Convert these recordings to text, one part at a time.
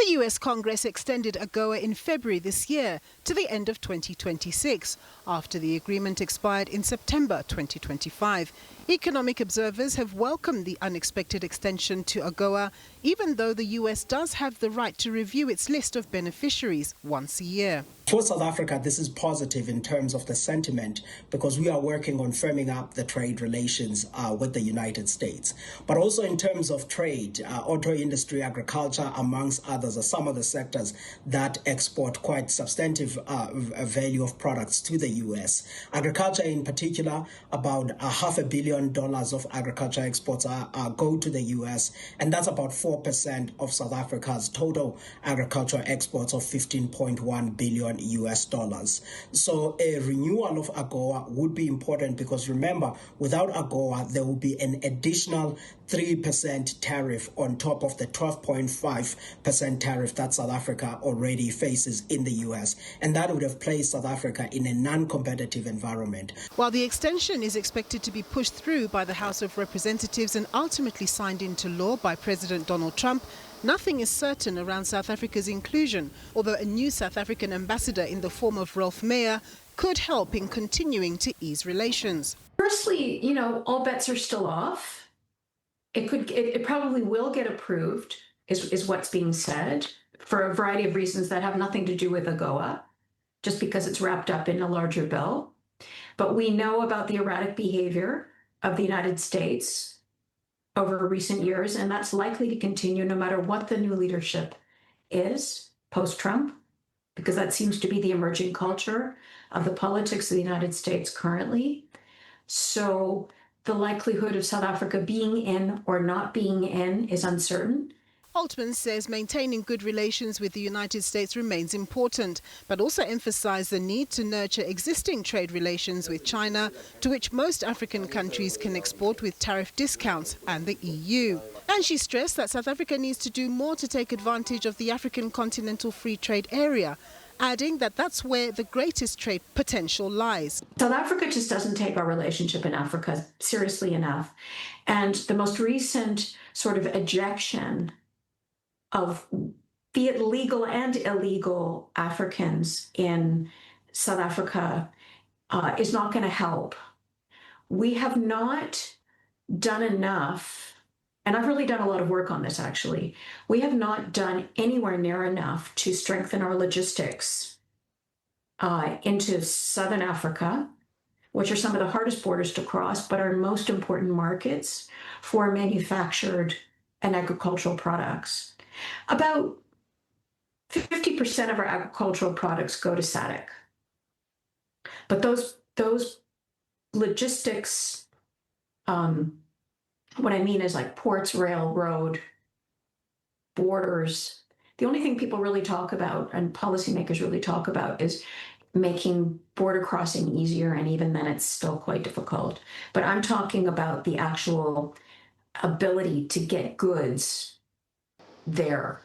The US Congress extended AGOA in February this year to the end of 2026, after the agreement expired in September 2025. Economic observers have welcomed the unexpected extension to AGOA, even though the US does have the right to review its list of beneficiaries once a year. For South Africa, this is positive in terms of the sentiment because we are working on firming up the trade relations with the United States. But also in terms of trade, auto industry, agriculture, amongst others, are some of the sectors that export quite substantive value of products to the U.S. Agriculture in particular, about $500 million of agriculture exports go to the U.S., and that's about 4% of South Africa's total agricultural exports of $15.1 billion US dollars. So a renewal of AGOA would be important because remember, without AGOA, there will be an additional 3% tariff on top of the 12.5% tariff that South Africa already faces in the US. And that would have placed South Africa in a non-competitive environment. While the extension is expected to be pushed through by the House of Representatives and ultimately signed into law by President Donald Trump, nothing is certain around South Africa's inclusion, although a new South African ambassador in the form of Ralph Meyer could help in continuing to ease relations. Firstly, all bets are still off. It probably will get approved, is what's being said, for a variety of reasons that have nothing to do with AGOA, just because it's wrapped up in a larger bill. But we know about the erratic behavior of the United States over recent years, and that's likely to continue no matter what the new leadership is post-Trump, because that seems to be the emerging culture of the politics of the United States currently. So the likelihood of South Africa being in or not being in is uncertain. Altman says maintaining good relations with the United States remains important, but also emphasized the need to nurture existing trade relations with China, to which most African countries can export with tariff discounts, and the EU. And she stressed that South Africa needs to do more to take advantage of the African Continental Free Trade Area, adding that that's where the greatest trade potential lies. South Africa just doesn't take our relationship in Africa seriously enough. And the most recent sort of ejection of be it legal and illegal Africans in South Africa is not going to help. We have not done enough, and I've really done a lot of work on this actually. We have not done anywhere near enough to strengthen our logistics into Southern Africa, which are some of the hardest borders to cross, but are most important markets for manufactured and agricultural products. About 50% of our agricultural products go to SADC. But those logistics, what I mean is like ports, railroad, borders. The only thing people really talk about and policymakers really talk about is making border crossing easier, and even then it's still quite difficult. But I'm talking about the actual ability to get goods there.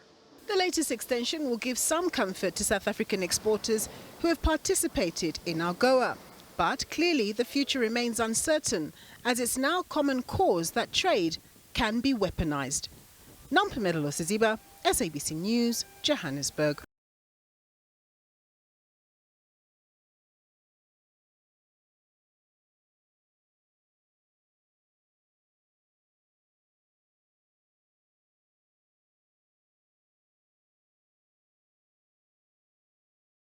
The latest extension will give some comfort to South African exporters who have participated in AGOA. But clearly the future remains uncertain, as it's now common cause that trade can be weaponized. Nampumelo Siziba, SABC News, Johannesburg.